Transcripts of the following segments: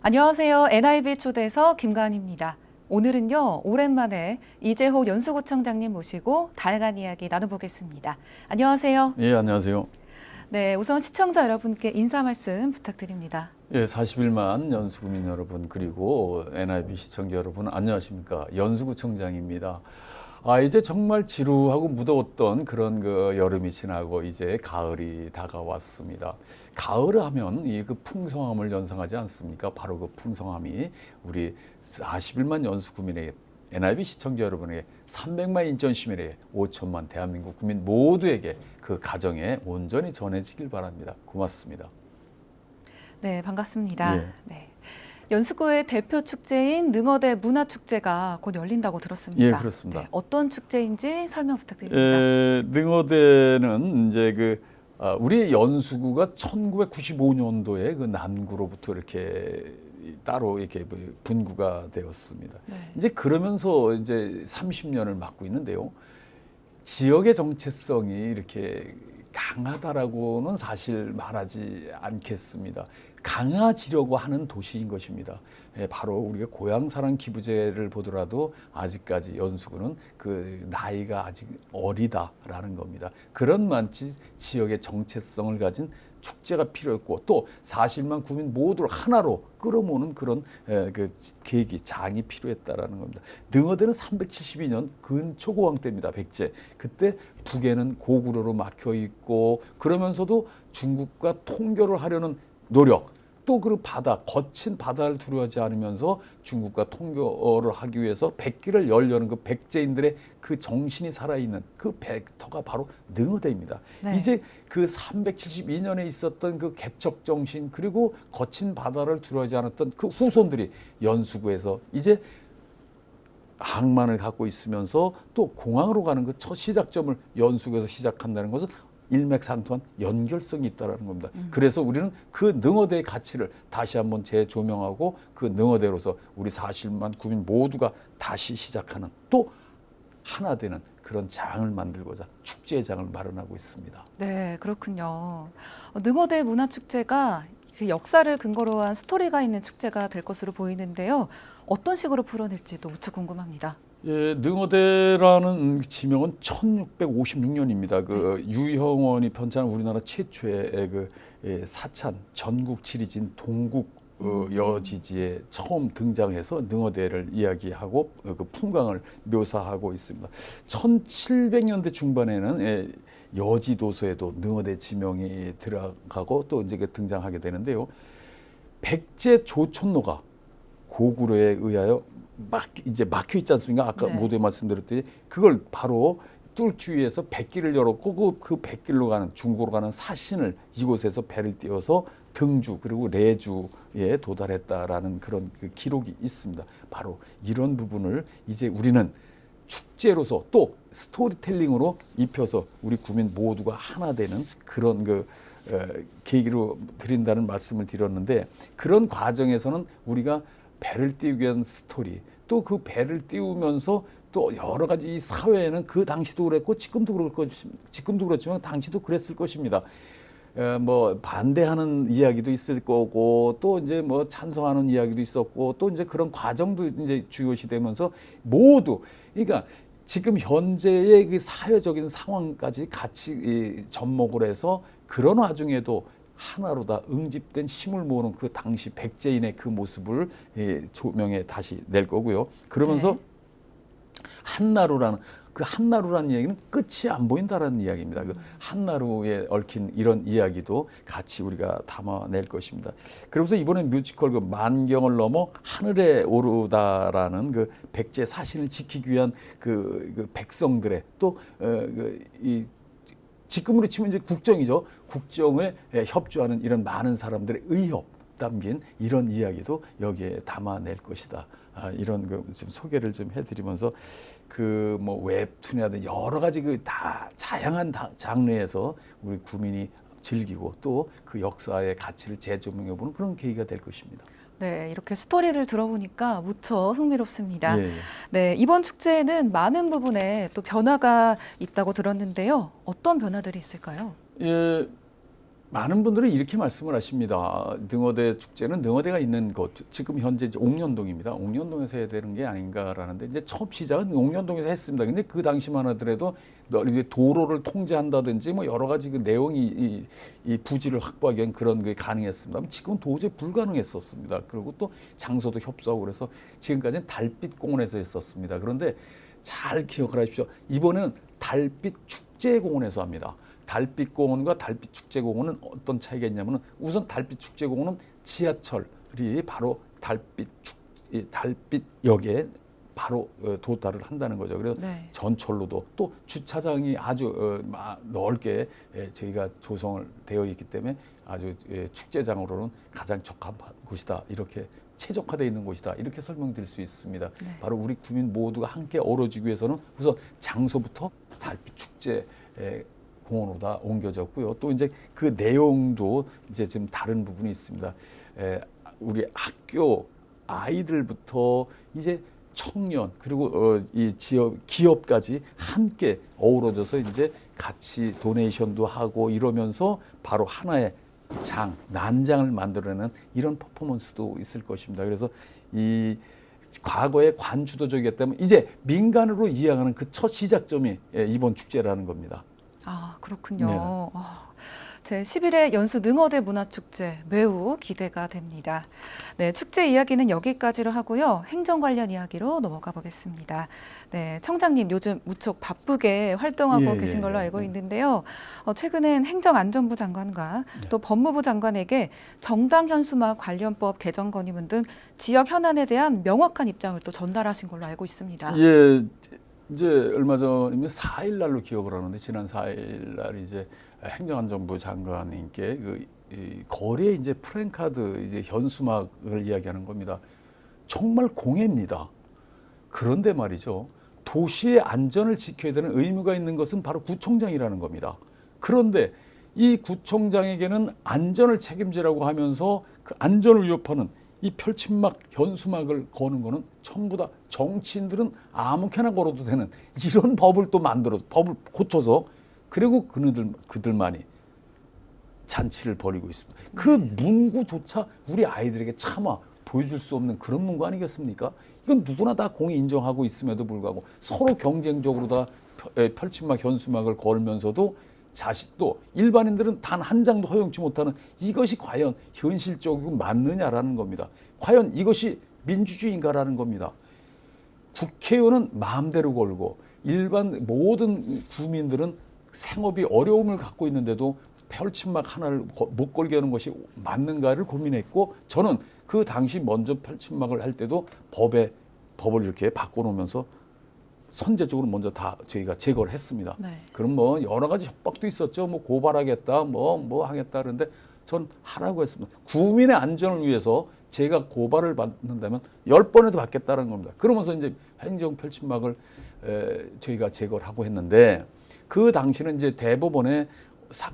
안녕하세요. NIB 초대석 김가은입니다. 오늘은요, 오랜만에 이재호 연수구청장님 모시고 다양한 이야기 나눠보겠습니다. 안녕하세요. 예, 안녕하세요. 네, 우선 시청자 여러분께 인사 말씀 부탁드립니다. 예, 41만 연수구민 여러분 그리고 NIB 시청자 여러분 안녕하십니까? 연수구청장입니다. 이제 정말 지루하고 무더웠던 그런 그 여름이 지나고 이제 가을이 다가왔습니다. 가을 하면 이 그 풍성함을 연상하지 않습니까? 바로 그 풍성함이 우리 41만 연수구민에게 NIB 시청자 여러분에게 300만 인천 시민에게 5천만 대한민국 국민 모두에게 그 가정에 온전히 전해지길 바랍니다. 고맙습니다. 네, 반갑습니다. 예. 네. 연수구의 대표 축제인 능어대 문화축제가 곧 열린다고 들었습니다. 예, 그렇습니다. 네, 어떤 축제인지 설명 부탁드립니다. 능어대는 이제 우리 연수구가 1995년도에 그 남구로부터 이렇게 따로 이렇게 분구가 되었습니다. 네. 이제 그러면서 이제 30년을 맞고 있는데요. 지역의 정체성이 이렇게 강하다라고는 사실 말하지 않겠습니다. 강해지려고 하는 도시인 것입니다. 바로 우리가 고향사랑 기부제를 보더라도 아직까지 연수구는 그 나이가 아직 어리다라는 겁니다. 그런 많지 지역의 정체성을 가진 축제가 필요했고 또 40만 구민 모두를 하나로 끌어모으는 그런 그 계기, 장이 필요했다라는 겁니다. 능어대는 372년 근초고왕 때입니다. 백제. 그때 북에는 고구려로 막혀 있고 그러면서도 중국과 통교를 하려는 노력 또 그 바다, 거친 바다를 두려워하지 않으면서 중국과 통교를 하기 위해서 백기를 열려는 그 백제인들의 그 정신이 살아있는 그 벡터가 바로 능어대입니다. 네. 이제 그 372년에 있었던 그 개척 정신 그리고 거친 바다를 두려워하지 않았던 그 후손들이 연수구에서 이제 항만을 갖고 있으면서 또 공항으로 가는 그 첫 시작점을 연수구에서 시작한다는 것은 일맥상통한 연결성이 있다는 겁니다. 그래서 우리는 그 능어대의 가치를 다시 한번 재조명하고 그 능어대로서 우리 40만 구민 모두가 다시 시작하는 또 하나 되는 그런 장을 만들고자 축제의 장을 마련하고 있습니다. 네, 그렇군요. 능어대 문화축제가 그 역사를 근거로 한 스토리가 있는 축제가 될 것으로 보이는데요. 어떤 식으로 풀어낼지도 무척 궁금합니다. 예, 능어대라는 지명은 1656년입니다. 그 유형원이 편찬한 우리나라 최초의 사찬 전국 지리진 동국 여지지에 처음 등장해서 능어대를 이야기하고 그 풍광을 묘사하고 있습니다. 1700년대 중반에는 여지도서에도 능어대 지명이 들어가고 또 이제 등장하게 되는데요. 백제 조촌로가 고구려에 의하여 이제 막혀 있지 않습니까? 아까 네. 모두에 말씀드렸듯이 그걸 바로 뚫기 위해서 백길을 열었고 그 백길로 가는 중국으로 가는 사신을 이곳에서 배를 띄워서 등주 그리고 레주에 도달했다라는 그런 그 기록이 있습니다. 바로 이런 부분을 이제 우리는 축제로서 또 스토리텔링으로 입혀서 우리 국민 모두가 하나 되는 그런 계기로 드린다는 말씀을 드렸는데 그런 과정에서는 우리가 배를 띄우기 위한 스토리 또 그 배를 띄우면서 또 여러 가지 이 사회에는 그 당시도 그랬고 지금도 그렇지만 당시도 그랬을 것입니다. 뭐 반대하는 이야기도 있을 거고 또 이제 뭐 찬성하는 이야기도 있었고 또 이제 그런 과정도 이제 주요시 되면서 모두 그러니까 지금 현재의 그 사회적인 상황까지 같이 접목을 해서 그런 와중에도 하나로 다 응집된 힘을 모으는 그 당시 백제인의 그 모습을 조명에 다시 낼 거고요. 그러면서 네. 한나루라는 얘기는 끝이 안 보인다라는 이야기입니다. 그 한나루에 얽힌 이런 이야기도 같이 우리가 담아낼 것입니다. 그러면서 이번에 뮤지컬 그 만경을 넘어 하늘에 오르다라는 그 백제 사신을 지키기 위한 그 백성들의 또 이 지금으로 치면 이제 국정이죠. 국정에 협조하는 이런 많은 사람들의 의협 담긴 이런 이야기도 여기에 담아낼 것이다. 이런 좀 소개를 좀 해드리면서 그 뭐 웹툰이라든지 여러 가지 그 다 다양한 장르에서 우리 국민이 즐기고 또 그 역사의 가치를 재조명해보는 그런 계기가 될 것입니다. 네, 이렇게 스토리를 들어보니까 무척 흥미롭습니다. 예. 네, 이번 축제에는 많은 부분에 또 변화가 있다고 들었는데요. 어떤 변화들이 있을까요? 예, 많은 분들은 이렇게 말씀을 하십니다. 능어대 축제는 능어대가 있는 곳, 지금 현재 이제 옥년동입니다. 옥년동에서 해야 되는 게 아닌가라는데 이제 처음 시작은 옥년동에서 했습니다. 근데 그 당시만 하더라도 도로를 통제한다든지 뭐 여러 가지 그 내용이 이 부지를 확보하기 위한 그런 게 가능했습니다. 지금은 도저히 불가능했었습니다. 그리고 또 장소도 협소하고 그래서 지금까지는 달빛공원에서 했었습니다. 그런데 잘 기억을 하십시오. 이번에는 달빛축제공원에서 합니다. 달빛공원과 달빛축제공원은 어떤 차이가 있냐면은 우선 달빛축제공원은 지하철이 바로 달빛역에 바로 도달을 한다는 거죠. 그래서 네. 전철로도 또 주차장이 아주 넓게 저희가 조성을 되어 있기 때문에 아주 축제장으로는 가장 적합한 곳이다. 이렇게 최적화되어 있는 곳이다. 이렇게 설명드릴 수 있습니다. 네. 바로 우리 국민 모두가 함께 어우러지기 위해서는 우선 장소부터 달빛축제 공원으로 다 옮겨졌고요. 또 이제 그 내용도 이제 좀 다른 부분이 있습니다. 우리 학교 아이들부터 이제 청년 그리고 이 지역 기업까지 함께 어우러져서 이제 같이 도네이션도 하고 이러면서 바로 하나의 난장을 만들어내는 이런 퍼포먼스도 있을 것입니다. 그래서 이 과거의 관주도적이었다면 이제 민간으로 이양하는 그 첫 시작점이 이번 축제라는 겁니다. 아, 그렇군요. 네. 제 11회 연수 능어대 문화축제 매우 기대가 됩니다. 네, 축제 이야기는 여기까지로 하고요. 행정 관련 이야기로 넘어가 보겠습니다. 네, 청장님 요즘 무척 바쁘게 활동하고 계신 걸로 알고 있는데요. 최근엔 행정안전부 장관과 또 법무부 장관에게 정당 현수막 관련법 개정 건의문 등 지역 현안에 대한 명확한 입장을 또 전달하신 걸로 알고 있습니다. 예, 이제 얼마 전이면 4일 날로 기억을 하는데 지난 4일 날 이제 행정안전부 장관님께 이 거리에 이제 프랜카드 이제 현수막을 이야기하는 겁니다. 정말 공해입니다. 그런데 말이죠. 도시의 안전을 지켜야 되는 의무가 있는 것은 바로 구청장이라는 겁니다. 그런데 이 구청장에게는 안전을 책임지라고 하면서 그 안전을 위협하는 이 펼침막 현수막을 거는 거는 전부 다 정치인들은 아무렇게나 걸어도 되는 이런 법을 또 만들어서 법을 고쳐서 그리고 그들만이 잔치를 벌이고 있습니다. 그 문구조차 우리 아이들에게 차마 보여줄 수 없는 그런 문구 아니겠습니까? 이건 누구나 다 공히 인정하고 있음에도 불구하고 서로 경쟁적으로 다 펼침막 현수막을 걸면서도 자식도 일반인들은 단 한 장도 허용치 못하는 이것이 과연 현실적이고 맞느냐라는 겁니다. 과연 이것이 민주주의인가라는 겁니다. 국회의원은 마음대로 걸고 일반 모든 국민들은 생업이 어려움을 갖고 있는데도 펼침막 하나를 못 걸게 하는 것이 맞는가를 고민했고 저는 그 당시 먼저 펼침막을 할 때도 법을 이렇게 바꿔놓으면서 선제적으로 먼저 다 저희가 제거를 했습니다. 네. 그럼 뭐 여러 가지 협박도 있었죠. 뭐 고발하겠다, 뭐 하겠다 그런데 전 하라고 했습니다. 국민의 안전을 위해서 제가 고발을 받는다면 10번에도 받겠다는 겁니다. 그러면서 이제 행정 펼침막을 저희가 제거를 하고 했는데 그 당시는 이제 대법원에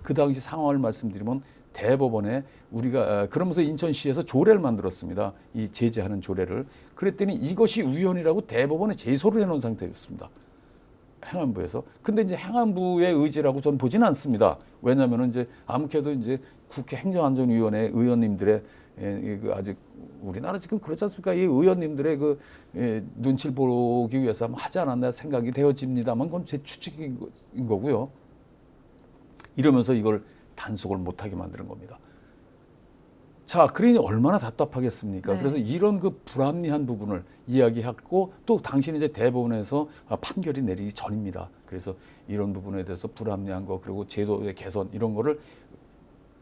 그 당시 상황을 말씀드리면 대법원에 우리가 그러면서 인천시에서 조례를 만들었습니다. 이 제재하는 조례를. 그랬더니 이것이 위헌이라고 대법원에 제소를 해놓은 상태였습니다. 행안부에서. 근데 이제 행안부의 의지라고 저는 보지는 않습니다. 왜냐하면 이제 아무래도 이제 국회 행정안전위원회 의원님들의 그 아직 우리나라 지금 그렇지 않습니까? 이 의원님들의 그 눈치를 보기 위해서 하지 않았나 생각이 되어집니다만 그건 제 추측인 거고요. 이러면서 이걸 단속을 못하게 만드는 겁니다. 자, 그러니 얼마나 답답하겠습니까? 네. 그래서 이런 그 불합리한 부분을 이야기했고 또 당신이 이제 대법원에서 판결이 내리기 전입니다. 그래서 이런 부분에 대해서 불합리한 거 그리고 제도의 개선 이런 거를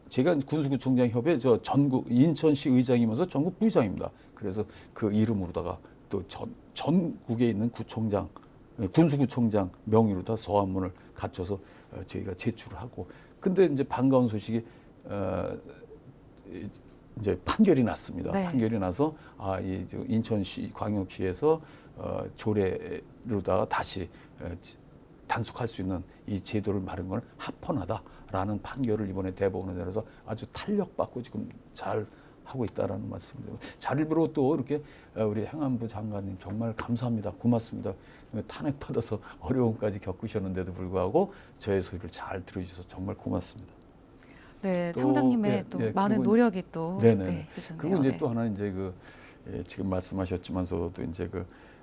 제가 군수구청장 협회 저 전국 인천시 의장이면서 전국 부의장입니다. 그래서 그 이름으로다가 또 전국에 있는 구청장 군수구청장 명의로 다 서한문을 갖춰서 저희가 제출을 하고 근데 이제 반가운 소식이 이제 판결이 났습니다. 네. 판결이 나서 이 인천시 광역시에서 조례로다가 다시 단속할 수 있는 이 제도를 마련한 건 합헌하다라는 판결을 이번에 대법원에 내려서 아주 탄력받고 지금 잘 하고 있다라는 말씀드리고 잘 일부러 또 이렇게 우리 행안부 장관님 정말 감사합니다. 고맙습니다. 탄핵받아서 어려움까지 겪으셨는데도 불구하고 저의 소리를 잘 들어주셔서 정말 고맙습니다. 네, 또, 청장님의 예, 또 예, 많은 그리고 노력이 또 네네. 네, 있으셨네요. 그리고 이제 네. 또 하나 이제 지금 말씀하셨지만서도 이제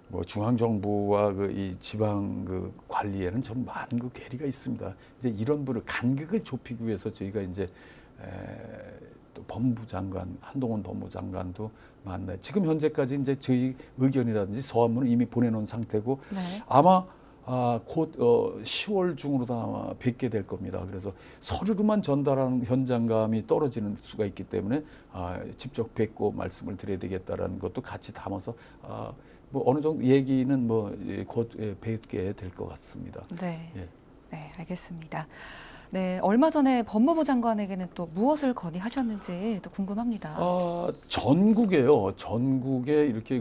뭐 중앙 정부와 이 지방 관리에는 좀 많은 괴리가 있습니다. 이제 이런 분을 간격을 좁히기 위해서 저희가 이제 또 법무부 장관 한동훈 법무부 장관도 만나. 지금 현재까지 이제 저희 의견이라든지 서한문을 이미 보내놓은 상태고 네. 아마 곧 10월 중으로도 아마 뵙게 될 겁니다. 그래서 서류로만 전달하는 현장감이 떨어지는 수가 있기 때문에 직접 뵙고 말씀을 드려야 되겠다라는 것도 같이 담아서 뭐 어느 정도 얘기는 뭐 곧 뵙게 될 것 같습니다. 네. 예. 네, 알겠습니다. 네, 얼마 전에 법무부 장관에게는 또 무엇을 건의하셨는지 또 궁금합니다. 전국에요. 전국에 이렇게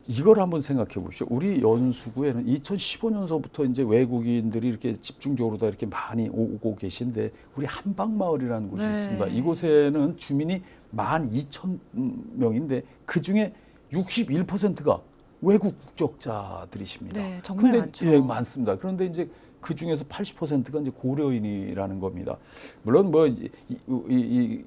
이걸 한번 생각해 보십시오. 우리 연수구에는 2015년서부터 이제 외국인들이 이렇게 집중적으로 다 이렇게 많이 오고 계신데 우리 한방마을이라는 곳이 네. 있습니다. 이곳에는 주민이 12,000명인데 그 중에 61%가 외국 국적자들이십니다. 네, 정말 근데 많죠. 예, 많습니다. 그런데 이제 그 중에서 80%가 이제 고려인이라는 겁니다. 물론 뭐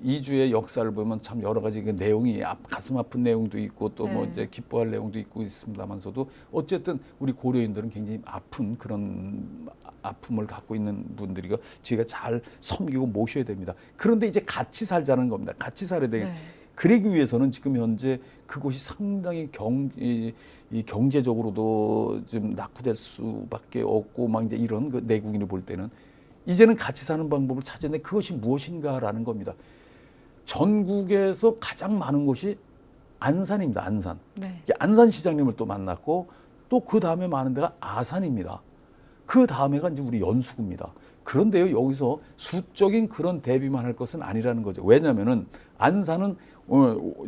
이주의 역사를 보면 참 여러 가지 그 내용이 가슴 아픈 내용도 있고 또 뭐 네. 이제 기뻐할 내용도 있고 있습니다만서도 어쨌든 우리 고려인들은 굉장히 아픈 그런 아픔을 갖고 있는 분들이고 저희가 잘 섬기고 모셔야 됩니다. 그런데 이제 같이 살자는 겁니다. 같이 살아야 되겠. 네. 그러기 위해서는 지금 현재 그곳이 상당히 이 경제적으로도 좀 낙후될 수밖에 없고 막 이제 이런 내국인이 볼 때는 이제는 같이 사는 방법을 찾았는데 그것이 무엇인가라는 겁니다. 전국에서 가장 많은 곳이 안산입니다. 안산. 네. 안산 시장님을 또 만났고 또 그 다음에 많은 데가 아산입니다. 그 다음에가 이제 우리 연수구입니다. 그런데요, 여기서 수적인 그런 대비만 할 것은 아니라는 거죠. 왜냐하면은 안산은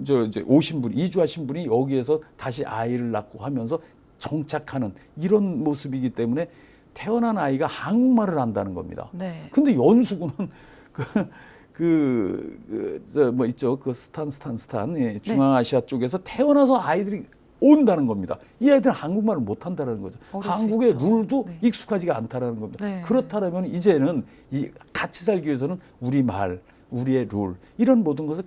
이제 오신 분, 이주하신 분이 여기에서 다시 아이를 낳고 하면서 정착하는 이런 모습이기 때문에 태어난 아이가 한국말을 한다는 겁니다. 네. 근데 연수구는 뭐 있죠, 스탄 예, 중앙아시아 쪽에서 태어나서 아이들이 온다는 겁니다. 이 아이들은 한국말을 못 한다는 거죠. 어려울 수 한국의 있죠. 룰도 네. 익숙하지가 않다라는 겁니다. 네. 그렇다면 이제는 같이 살기 위해서는 우리 말, 우리의 룰 이런 모든 것을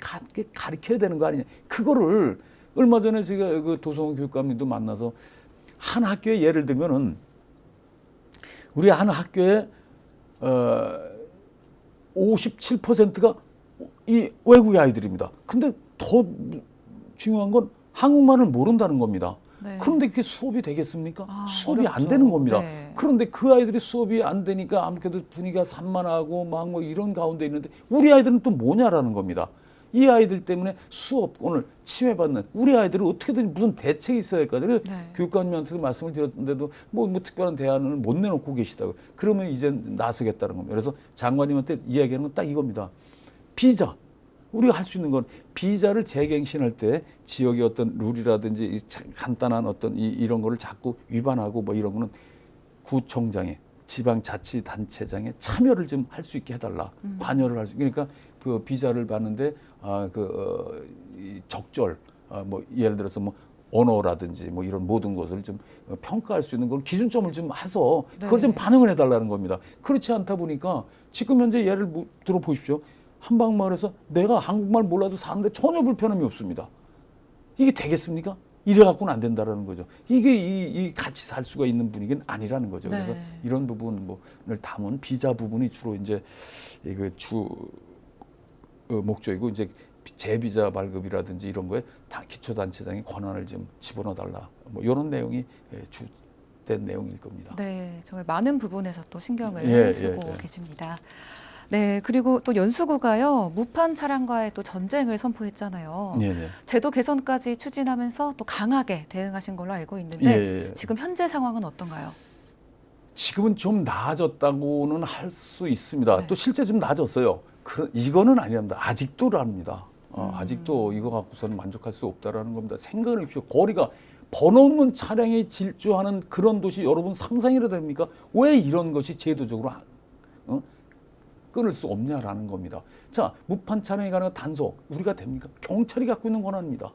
가르쳐야 되는 거 아니냐. 그거를 얼마 전에 제가 그 도성훈 교육감님도 만나서 한 학교에 예를 들면은 우리 한 학교에 57%가 이 외국의 아이들입니다. 근데 더 중요한 건 한국말을 모른다는 겁니다. 네. 그런데 그게 수업이 되겠습니까? 수업이 안 어렵죠. 되는 겁니다. 네. 그런데 그 아이들이 수업이 안 되니까 아무래도 분위기가 산만하고 막 뭐 이런 가운데 있는데 우리 아이들은 또 뭐냐라는 겁니다. 이 아이들 때문에 수업권을 침해받는 우리 아이들은 어떻게든 무슨 대책이 있어야 할 거 아니에요. 네. 교육감님한테도 말씀을 드렸는데도 뭐 특별한 대안을 못 내놓고 계시다고. 그러면 이제 나서겠다는 겁니다. 그래서 장관님한테 이야기하는 건 딱 이겁니다. 비자. 우리가 할 수 있는 건 비자를 재갱신할 때 지역의 어떤 룰이라든지 간단한 어떤 이런 거를 자꾸 위반하고 뭐 이런 거는 구청장에 지방자치단체장에 참여를 좀 할 수 있게 해달라. 관여를 할 수. 그러니까 그 비자를 받는데 이 적절 뭐 예를 들어서 뭐 언어라든지 뭐 이런 모든 것을 좀 평가할 수 있는 걸 기준점을 좀 해서 그걸 좀 네. 반영을 해달라는 겁니다. 그렇지 않다 보니까 지금 현재 예를 들어보십시오. 한방마을에서 내가 한국말 몰라도 사는데 전혀 불편함이 없습니다. 이게 되겠습니까? 이래 갖고는 안 된다라는 거죠. 이게 이 같이 살 수가 있는 분위기는 아니라는 거죠. 네. 그래서 이런 부분을 담은 비자 부분이 주로 이제 주 목적이고 이제 재비자 발급이라든지 이런 거에 기초단체장의 권한을 좀 집어넣어달라. 뭐 이런 내용이 주된 내용일 겁니다. 네, 정말 많은 부분에서 또 신경을 쓰고 계십니다. 네, 그리고 또 연수구가요, 무판 차량과의 또 전쟁을 선포했잖아요. 네. 제도 개선까지 추진하면서 또 강하게 대응하신 걸로 알고 있는데 지금 현재 상황은 어떤가요? 지금은 좀 나아졌다고는 할 수 있습니다. 네. 또 실제 좀 나아졌어요. 이거는 아니랍니다. 아직도랍니다. 아직도 이거 갖고서는 만족할 수 없다라는 겁니다. 생각을 해보십시오. 거리가 번없는 차량에 질주하는 그런 도시 여러분 상상이라 됩니까? 왜 이런 것이 제도적으로 끊을 수 없냐라는 겁니다. 자, 무판 차량에 관한 단속 우리가 됩니까? 경찰이 갖고 있는 권한입니다.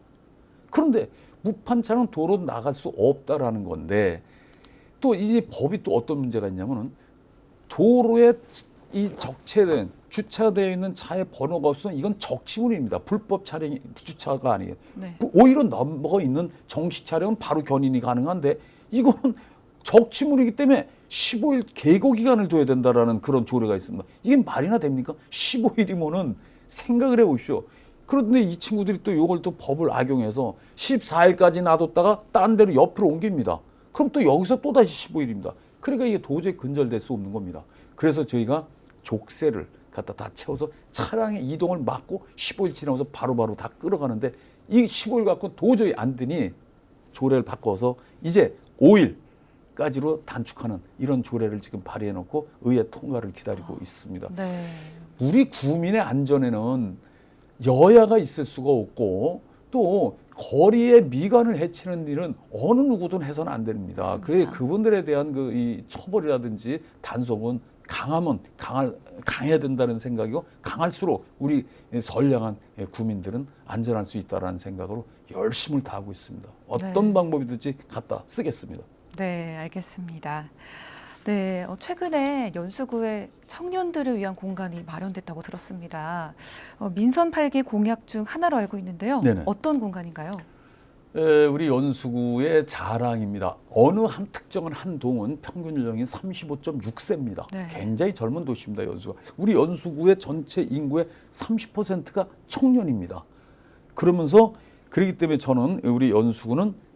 그런데 무판 차량 도로 나갈 수 없다라는 건데 또 이 법이 또 어떤 문제가 있냐면은 도로에 이 적체된 주차되어 있는 차에 번호가 없으면 이건 적치문입니다. 불법 차량 주차가 아니에요. 네. 오히려 넘버가 있는 정식 차량은 바로 견인이 가능한데 이거는 적치문이기 때문에 15일 계고 기간을 둬야 된다라는 그런 조례가 있습니다. 이게 말이나 됩니까? 15일이면은 생각을 해보십시오. 그런데 이 친구들이 또 이걸 또 법을 악용해서 14일까지 놔뒀다가 딴 데로 옆으로 옮깁니다. 그럼 또 여기서 또 다시 15일입니다. 그러니까 이게 도저히 근절될 수 없는 겁니다. 그래서 저희가 족쇄를 갖다 다 채워서 차량의 이동을 막고 15일 지나면서 바로바로 다 끌어가는데 이 15일 갖고 도저히 안 되니 조례를 바꿔서 이제 5일까지로 단축하는 이런 조례를 지금 발의해 놓고 의회 통과를 기다리고 있습니다. 네. 우리 국민의 안전에는 여야가 있을 수가 없고 또 거리의 미관을 해치는 일은 어느 누구든 해서는 안 됩니다. 그래 그분들에 대한 그 이 처벌이라든지 단속은 강해야 된다는 생각이고 강할수록 우리 선량한 국민들은 안전할 수 있다라는 생각으로 열심을 다하고 있습니다. 어떤 네. 방법이든지 갖다 쓰겠습니다. 네, 알겠습니다. 네, 최근에 연수구에 청년들을 위한 공간이 마련됐다고 들었습니다. 민선 8기 공약 중 하나로 알고 있는데요. 네네. 어떤 공간인가요? 우리 연수구의 자랑입니다. 어느 한 특정한 한 동은 평균 연령이 35.6세입니다. 네. 굉장히 젊은 도시입니다, 연수가. 우리 연수구의 전체 인구의 30%가 청년입니다. 그러면서 그렇기 때문에 저는 우리 연수구는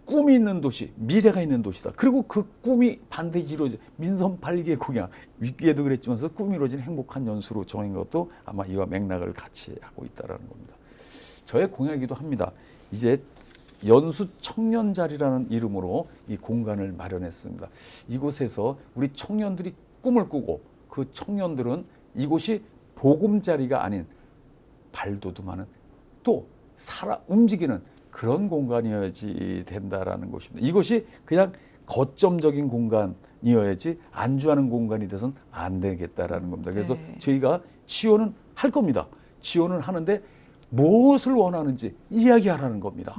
꿈이 있는 도시, 미래가 있는 도시다. 그리고 그 꿈이 반드시 이루어져. 민선 8기의 공약, 위기에도 그랬지만 꿈이 이루어진 행복한 연수로 정한 것도 아마 이와 맥락을 같이 하고 있다는 겁니다. 저의 공약이기도 합니다. 이제 연수 청년자리라는 이름으로 이 공간을 마련했습니다. 이곳에서 우리 청년들이 꿈을 꾸고 그 청년들은 이곳이 보금자리가 아닌 발돋움하는 또 움직이는 그런 공간이어야지 된다라는 것입니다. 이것이 그냥 거점적인 공간이어야지 안주하는 공간이 돼서는 안 되겠다라는 겁니다. 그래서 네. 저희가 지원은 할 겁니다. 지원은 하는데 무엇을 원하는지 이야기하라는 겁니다.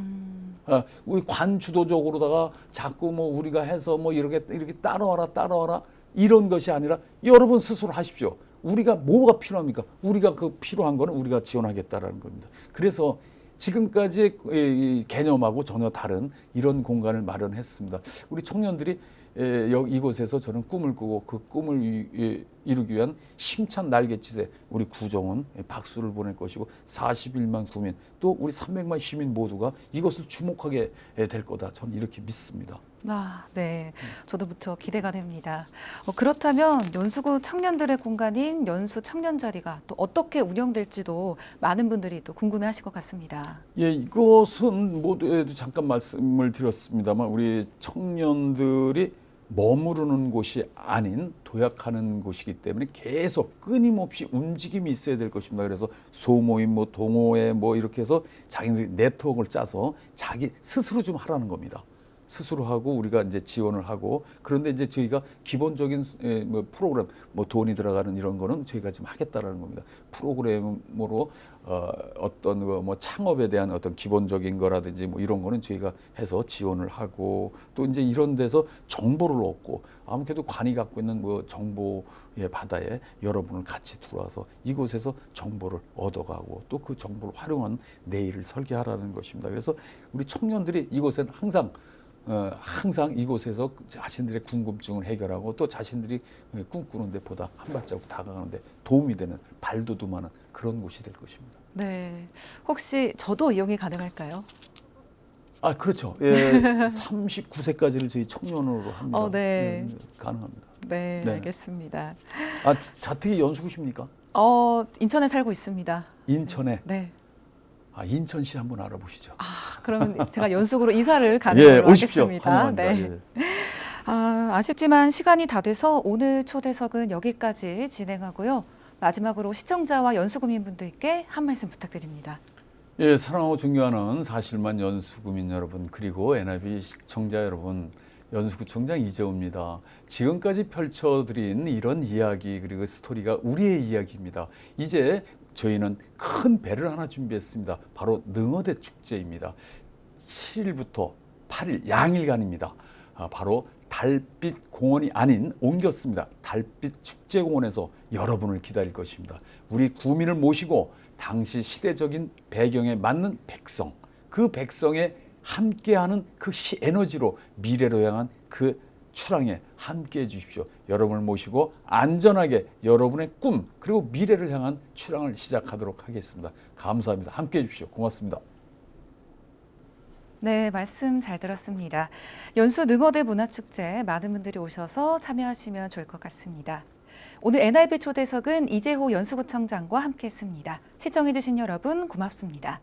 우리 관 주도적으로다가 자꾸 뭐 우리가 해서 뭐 이렇게 따라와라 이런 것이 아니라 여러분 스스로 하십시오. 우리가 뭐가 필요합니까? 우리가 그 필요한 거는 우리가 지원하겠다라는 겁니다. 그래서 지금까지의 이 개념하고 전혀 다른 이런 공간을 마련했습니다. 우리 청년들이 이곳에서 저는 꿈을 꾸고 그 꿈을 이루기 위한 힘찬 날갯짓에 우리 구정은 박수를 보낼 것이고 41만 국민 또 우리 300만 시민 모두가 이것을 주목하게 될 거다. 저는 이렇게 믿습니다. 아, 네. 저도 무척 기대가 됩니다. 그렇다면 연수구 청년들의 공간인 연수 청년자리가 또 어떻게 운영될지도 많은 분들이 또 궁금해하실 것 같습니다. 예, 이것은 모두에도 잠깐 말씀을 드렸습니다만 우리 청년들이 머무르는 곳이 아닌 도약하는 곳이기 때문에 계속 끊임없이 움직임이 있어야 될 것입니다. 그래서 소모임, 뭐 동호회, 뭐 이렇게 해서 자기들이 네트워크를 짜서 자기 스스로 좀 하라는 겁니다. 스스로 하고 우리가 이제 지원을 하고 그런데 이제 저희가 기본적인 뭐 프로그램, 뭐 돈이 들어가는 이런 거는 저희가 지금 하겠다라는 겁니다. 프로그램으로 어떤 뭐 창업에 대한 어떤 기본적인 거라든지 뭐 이런 거는 저희가 해서 지원을 하고 또 이제 이런 데서 정보를 얻고 아무래도 관이 갖고 있는 뭐 정보의 바다에 여러분을 같이 들어와서 이곳에서 정보를 얻어가고 또 그 정보를 활용한 내일을 설계하라는 것입니다. 그래서 우리 청년들이 이곳에는 항상 이곳에서 자신들의 궁금증을 해결하고 또 자신들이 꿈꾸는 데보다 한 발자국 다가가는데 도움이 되는 발돋움하는 그런 곳이 될 것입니다. 네. 혹시 저도 이용이 가능할까요? 아, 그렇죠. 예, 39세까지를 저희 청년으로 합니다. 네. 가능합니다. 네, 네. 알겠습니다. 아, 자택이 연수구십니까? 인천에 살고 있습니다. 인천에. 네. 아, 인천시 한번 알아보시죠. 그러면 제가 연수구로 이사를 가는 예, 걸로 오십시오. 하겠습니다. 환영합니다. 네. 예. 아쉽지만 시간이 다 돼서 오늘 초대석은 여기까지 진행하고요. 마지막으로 시청자와 연수구민분들께 한 말씀 부탁드립니다. 예, 사랑하고 존경하는 사실만 연수구민 여러분 그리고 NIB 시청자 여러분, 연수구청장 이재호입니다. 지금까지 펼쳐드린 이런 이야기 그리고 스토리가 우리의 이야기입니다. 이제 저희는 큰 배를 하나 준비했습니다. 바로 능어대 축제입니다. 7일부터 8일 양일간입니다. 바로 달빛 공원이 아닌 옮겼습니다. 달빛 축제공원에서 여러분을 기다릴 것입니다. 우리 구민을 모시고 당시 시대적인 배경에 맞는 백성, 그 백성에 함께하는 그 에너지로 미래로 향한 그 출항에 함께해 주십시오. 여러분을 모시고 안전하게 여러분의 꿈 그리고 미래를 향한 출항을 시작하도록 하겠습니다. 감사합니다. 함께해 주십시오. 고맙습니다. 네, 말씀 잘 들었습니다. 연수 능어대 문화축제 많은 분들이 오셔서 참여하시면 좋을 것 같습니다. 오늘 NIB 초대석은 이재호 연수구청장과 함께했습니다. 시청해주신 여러분 고맙습니다.